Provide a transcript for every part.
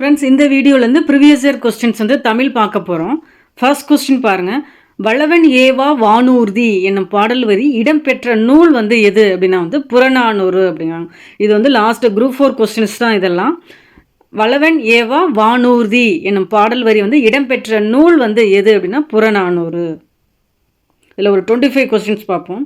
Friends, இந்த வீடியோலேருந்து previous year questions Tamil பார்க்க போகிறோம். ஃபர்ஸ்ட் கொஸ்டின் பாருங்கள். வளவன் ஏவா வானூர்தி என்னும் பாடல் வரி இடம்பெற்ற நூல் எது அப்படின்னா புறநானூறு அப்படிங்கிறாங்க. இது லாஸ்ட் குரூப் 4 கொஸ்டின்ஸ் தான் இதெல்லாம். வளவன் ஏவா வானூர்தி என்னும் பாடல் வரி இடம்பெற்ற நூல் எது அப்படின்னா புறநானூறு. இதில் ஒரு 25 கொஸ்டின்ஸ் பார்ப்போம்.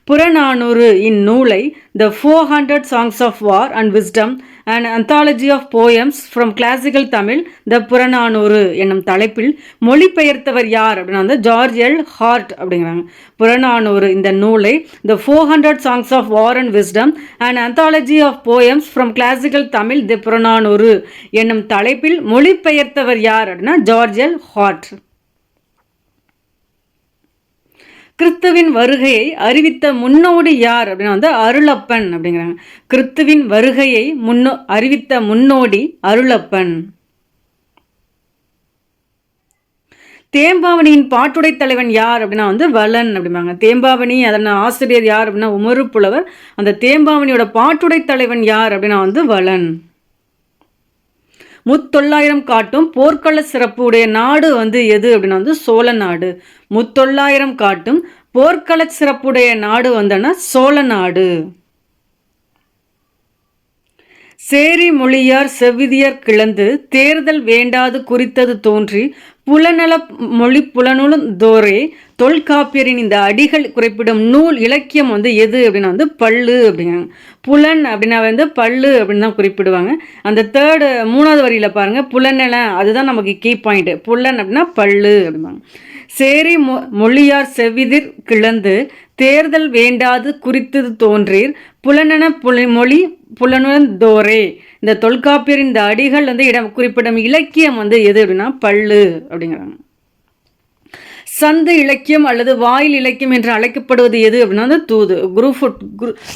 புறநானூறு இந்நூலை the 400 songs of war and wisdom and anthology of poems from classical Tamil the Purananuru என்னும் தலைப்பில் மொழிபெயர்த்தவர் யார் அப்படின்னா ஜார்ஜ் எல் ஹார்ட் அப்படிங்கிறாங்க. புறநானூறு இந்த நூலை the 400 songs of war and wisdom and anthology of poems from classical Tamil the Purananuru என்னும் தலைப்பில் மொழிபெயர்த்தவர் யார் அப்படின்னா ஜார்ஜ் எல் ஹார்ட். கிறிஸ்துவின் வருகையை அறிவித்த முன்னோடி யார் அப்படின்னா அருளப்பன் அப்படிங்கிறாங்க. கிறிஸ்துவின் வருகையை அறிவித்த முன்னோடி அருளப்பன். தேம்பாவணியின் பாட்டுடை தலைவன் யார் அப்படின்னா வளன் அப்படிம்பாங்க. தேம்பாவணி அதன் ஆசிரியர் யார் அப்படின்னா உமறு புலவர். அந்த தேம்பாவணியோட பாட்டுடை தலைவன் யார் அப்படின்னா வளன். 900 காட்டும் போர்க்கள சிறப்பு உடைய நாடு எது அப்படின்னா சோழ நாடு. 900 காட்டும் போர்க்கள சிறப்புடைய நாடு சோழ நாடு. சேரி மொழியார் செவ்விதியர் கிளந்து தேர்தல் வேண்டாது குறித்தது தோன்றி புலநல மொழி புலனுளந்தோரே தொல்காப்பியரின் இந்த அடிகள் குறிப்பிடும் நூல் இலக்கியம் எது அப்படின்னா பள்ளு அப்படிங்கிறாங்க. புலன் அப்படின்னா பள்ளு அப்படின்னு தான் குறிப்பிடுவாங்க. அந்த மூணாவது வரியில் பாருங்கள், புலநல அதுதான் நமக்கு கீ பாயிண்ட். புலன் அப்படின்னா பள்ளு அப்படிம்பாங்க. சேரி மொழியார் செவ்விதிர் கிளந்து தேர்தல் வேண்டாது குறித்தது தோன்றீர் புலனென மொழி புலனுளந்தோரே இந்த தொல்காப்பியரின் இந்த அடிகள் குறிப்பிடும் இலக்கியம் எது அப்படின்னா பள்ளு அப்படிங்கிறாங்க. சந்து இலக்கியம் அல்லது வாயில் இலக்கியம் என்று அழைக்கப்படுவது எது அப்படின்னா தூது.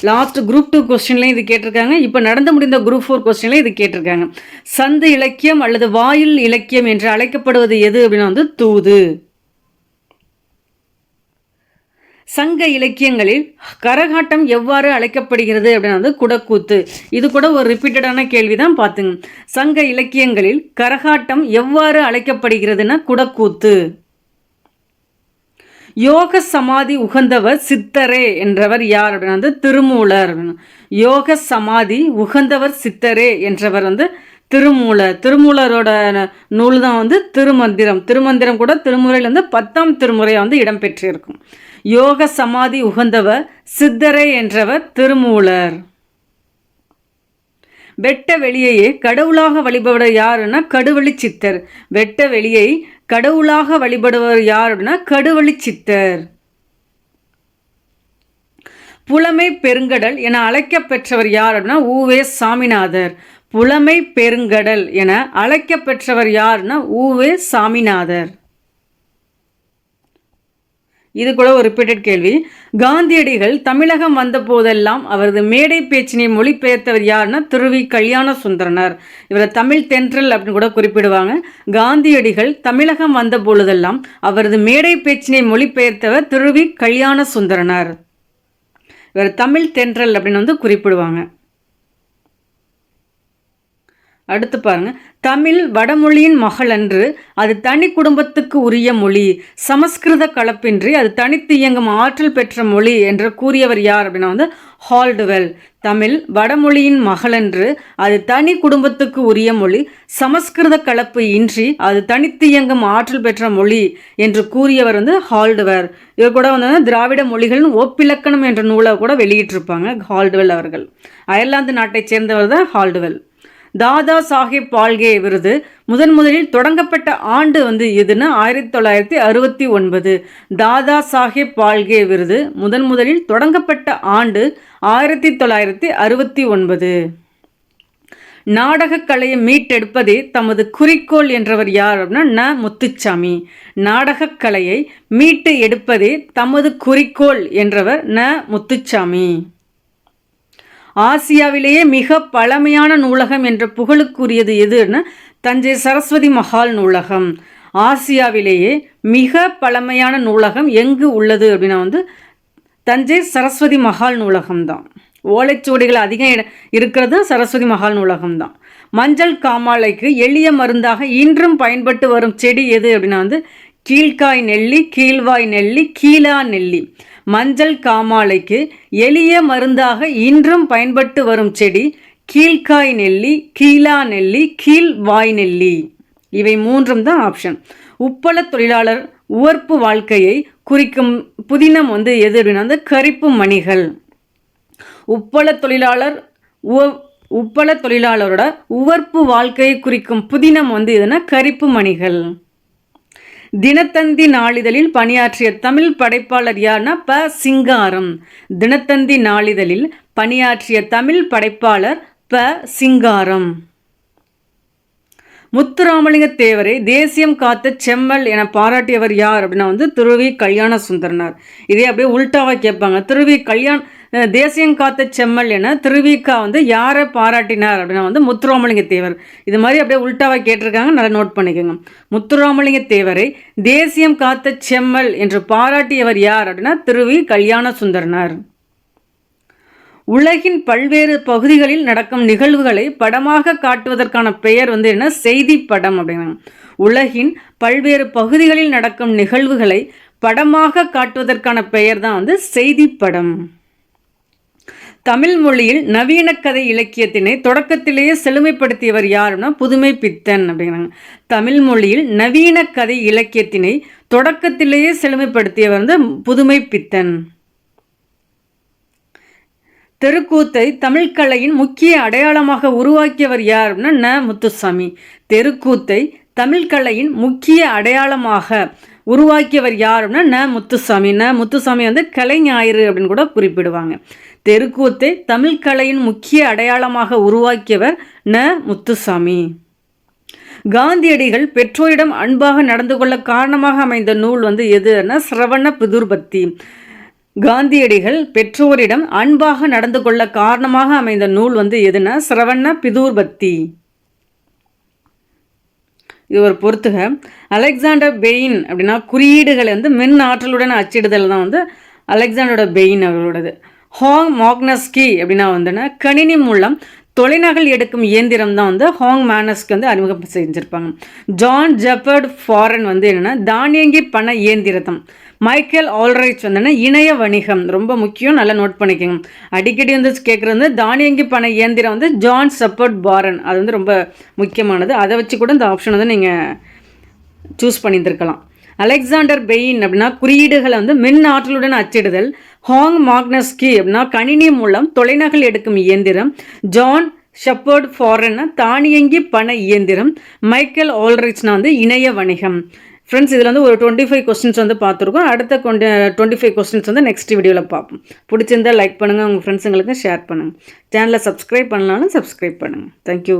லாஸ்ட் குரூப் 2 கொஸ்டின்லையும் இது கேட்டிருக்காங்க. இப்போ நடந்து முடிந்த குரூப் 4 கொஸ்டின்லையும் இது கேட்டிருக்காங்க. சந்து இலக்கியம் அல்லது வாயில் இலக்கியம் என்று அழைக்கப்படுவது எது அப்படின்னா தூது. சங்க இலக்கியங்களில் கரகாட்டம் எவ்வாறு அழைக்கப்படுகிறது அப்படின்னா குடக்கூத்து. இது கூட ஒரு ரிப்பீட்டடான கேள்விதான், பார்த்துங்க. சங்க இலக்கியங்களில் கரகாட்டம் எவ்வாறு அழைக்கப்படுகிறதுனா குடக்கூத்து. யோக சமாதி உகந்தவர் சித்தரே என்றவர் யார் அப்படின்னா திருமூலர். யோக சமாதி உகந்தவர் சித்தரே என்றவர் திருமூலர். திருமூலரோட நூல் தான் திருமந்திரம். திருமந்திரம் கூட திருமுறையில் 10ஆம் திருமுறையாக இடம்பெற்றிருக்கும். யோக சமாதி உகந்தவர் சித்தரே என்றவர் திருமூலர். வெட்ட வெளியையே கடவுளாக வழிபடுவர் யாருன்னா கடுவழி சித்தர். வெட்ட வெளியை கடவுளாக வழிபடுவர் யார் அப்படின்னா கடுவழி சித்தர். புலமை பெருங்கடல் என அழைக்கப்பெற்றவர் யார் அப்படின்னா உவே சாமிநாதர். புலமை பெருங்கடல் என அழைக்கப்பெற்றவர் யாருன்னா உவே சாமிநாதர். இது கூட ஒரு ரிப்பீட்டட் கேள்வி. காந்தியடிகள் தமிழகம் வந்த போதெல்லாம் அவரது மேடை பேச்சினை மொழிபெயர்த்தவர் யாருன்னா திருவி கல்யாண சுந்தரனார். இவரை தமிழ் தென்றல் அப்படின்னு கூட குறிப்பிடுவாங்க. காந்தியடிகள் தமிழகம் வந்த பொழுதெல்லாம் அவரது மேடை பேச்சினை மொழிபெயர்த்தவர் திருவி கல்யாண சுந்தரனார். இவர் தமிழ் தென்றல் அப்படின்னு குறிப்பிடுவாங்க. அடுத்து பாருங்க, தமிழ் வடமொழியின் மகள் அன்று, அது தனி குடும்பத்துக்கு உரிய மொழி, சமஸ்கிருத கலப்பின்றி அது தனித்து இயங்கும் ஆற்றல் பெற்ற மொழி என்று கூறியவர் யார் அப்படின்னா ஹால்டுவெல். தமிழ் வடமொழியின் மகளன்று, அது தனி குடும்பத்துக்கு உரிய மொழி, சமஸ்கிருத கலப்பு இன்றி அது தனித்து இயங்கும் ஆற்றல் பெற்ற மொழி என்று கூறியவர் ஹால்டுவர். இவர் கூட திராவிட மொழிகளின் ஒப்பிலக்கணம் என்ற நூலை கூட வெளியிட்டிருப்பாங்க ஹால்டுவெல் அவர்கள். அயர்லாந்து நாட்டை சேர்ந்தவர் தான் ஹால்டுவெல். தாதா சாஹேப் பால்கே விருது முதலில் தொடங்கப்பட்ட ஆண்டு எதுன்னா 1969. தாதா சாஹேப் பால்கே விருது முதலில் தொடங்கப்பட்ட ஆண்டு 1969. நாடகக்கலையை மீட்டெடுப்பதே தமது குறிக்கோள் என்றவர் யார் அப்படின்னா முத்துச்சாமி. நாடகக்கலையை மீட்டு எடுப்பதே தமது குறிக்கோள் என்றவர் முத்துச்சாமி. ஆசியாவிலேயே மிக பழமையான நூலகம் என்ற புகழுக்குரியது எதுன்னா தஞ்சை சரஸ்வதி மஹால் நூலகம். ஆசியாவிலேயே மிக பழமையான நூலகம் எங்கு உள்ளது அப்படின்னா தஞ்சை சரஸ்வதி மஹால் நூலகம் தான். ஓலைச்சுவடிகள் அதிகம் இருக்கிறது சரஸ்வதி மஹால் நூலகம் தான். மஞ்சள் காமாலைக்கு எளிய மருந்தாக இன்றும் பயன்பட்டு வரும் செடி எது அப்படின்னா வந்து கீழ்காய் நெல்லி, கீழ்வாய் நெல்லி, கீழா நெல்லி. மஞ்சள் காமாலைக்கு எளிய மருந்தாக இன்றும் பயன்பட்டு வரும் செடி கீழ்காய் நெல்லி, கீழா நெல்லி, கீழ்வாய் நெல்லி. இவை மூன்றும் தான் ஆப்ஷன். உப்பள தொழிலாளர் உவர்ப்பு வாழ்க்கையை குறிக்கும் புதினம் வந்து எது அப்படின்னா வந்து கரிப்பு மணிகள். உப்பள தொழிலாளரோட உவர்ப்பு வாழ்க்கையை குறிக்கும் புதினம் வந்து எதுனா கரிப்பு மணிகள். தினத்தந்தி நாளிதழில் பணியாற்றிய தமிழ் படைப்பாளர் யார்னா ப. சிங்காரம். தினத்தந்தி நாளிதழில் பணியாற்றிய தமிழ் படைப்பாளர் ப. சிங்காரம். முத்துராமலிங்க தேவரை தேசியம் காத்த செம்மல் என பாராட்டியவர் யார் அப்படின்னா வந்து திருவி கல்யாண சுந்தரனார். இதே அப்படியே உல்டாவா கேட்பாங்க. தேசியம் காத்த செம்மல் என திருவிக்கா வந்து யாரை பாராட்டினார் அப்படின்னா வந்து முத்துராமலிங்க தேவர். இது மாதிரி அப்படியே உல்டாவா கேட்டிருக்காங்க, நல்லா நோட் பண்ணிக்கோங்க. முத்துராமலிங்க தேவரை தேசியம் காத்த செம்மல் என்று பாராட்டியவர் யார் அப்படின்னா திருவி கல்யாண சுந்தரனார். உலகின் பல்வேறு பகுதிகளில் நடக்கும் நிகழ்வுகளை படமாக காட்டுவதற்கான பெயர் வந்து என்ன? செய்தி படம் அப்படின்னா. உலகின் பல்வேறு பகுதிகளில் நடக்கும் நிகழ்வுகளை படமாக காட்டுவதற்கான பெயர் தான் வந்து செய்தி படம். தமிழ் மொழியில் நவீன கதை இலக்கியத்தினை தொடக்கத்திலேயே செழுமைப்படுத்தியவர் யாருன்னா புதுமை பித்தன் அப்படிங்கிறாங்க. தமிழ் மொழியில் நவீன கதை இலக்கியத்தினை தொடக்கத்திலேயே செழுமைப்படுத்தியவர் வந்து புதுமை பித்தன். தெருக்கூத்தை தமிழ்கலையின் முக்கிய அடையாளமாக உருவாக்கியவர் யார் அப்படின்னா ந. முத்துசாமி. தெருக்கூத்தை தமிழ்கலையின் முக்கிய அடையாளமாக உருவாக்கியவர் யார் அப்படின்னா ந. முத்துசாமி. ந. முத்துசாமி வந்து கலைஞாயிறு அப்படின்னு கூட குறிப்பிடுவாங்க. தெருக்கூத்தை தமிழ்கலையின் முக்கிய அடையாளமாக உருவாக்கியவர் ந. முத்துசாமி. காந்தியடிகள் பெற்றோரிடம் அன்பாக நடந்து கொள்ள காரணமாக அமைந்த நூல் வந்து எதுன்னா சிரவண பிதுர்பத்தி. காந்தியடிகள் பெற்றோரிடம் அன்பாக நடந்து கொள்ள காரணமாக அமைந்த நூல் வந்து எதுனா சிரவண பிதுர்பத்தி. இது ஒரு பொறுத்துக. அலெக்சாண்டர் பெயின் அப்படின்னா குறியீடுகளை வந்து மின் ஆற்றலுடன் அச்சிடுதல் தான் வந்து அலெக்சாண்டரோட பெயின் அவர்களோடது. ஹாங் மாக்னஸ்கி அப்படின்னா வந்துன்னா கணினி மூலம் தொலைநகல் எடுக்கும் இயந்திரம் தான் வந்து ஹாங் மானஸ்க்கு வந்து அறிமுகம் செஞ்சுருப்பாங்க. ஜான் ஜெப்பர்ட் ஃபாரன் வந்து என்னென்னா தானியங்கி பண இயந்திரம். மைக்கேல் ஆல்ரைச் வந்து இணைய வணிகம். ரொம்ப முக்கியம், நல்லா நோட் பண்ணிக்கோங்க. அடிக்கடி வந்து கேட்குறது வந்து தானியங்கி பண இயந்திரம் வந்து ஜான் ஜெப்பர்ட் பாரன். அது வந்து ரொம்ப முக்கியமானது. அதை வச்சு கூட இந்த ஆப்ஷன் வந்து நீங்கள் சூஸ் பண்ணியிருந்துருக்கலாம். அலெக்சாண்டர் பெயின் அப்படின்னா குறியீடுகளை வந்து மின் ஆற்றலுடன் அச்சிடுதல். ஹாங் மாக்னஸ்கி அப்படின்னா கணினி மூலம் தொலைநகல் எடுக்கும் இயந்திரம். ஜான் ஷெப்பர்ட் ஃபாரன்னா தானியங்கி பண இயந்திரம். மைக்கேல் ஆல்ரைச்னா வந்து இணைய வணிகம். ஃப்ரெண்ட்ஸ், இதில் வந்து ஒரு 25 கொஸ்டின்ஸ் வந்து பார்த்துருக்கோம். அடுத்த 25 கொஸ்டின்ஸ் வந்து நெக்ஸ்ட் வீடியோவில் பார்ப்போம். பிடிச்சிருந்தால் லைக் பண்ணுங்கள், உங்கள் ஃப்ரெண்ட்ஸுங்களுக்கு ஷேர் பண்ணுங்கள். சேனலை சப்ஸ்கிரைப் பண்ணலாலும் சப்ஸ்கிரைப் பண்ணுங்கள். தேங்க்யூ.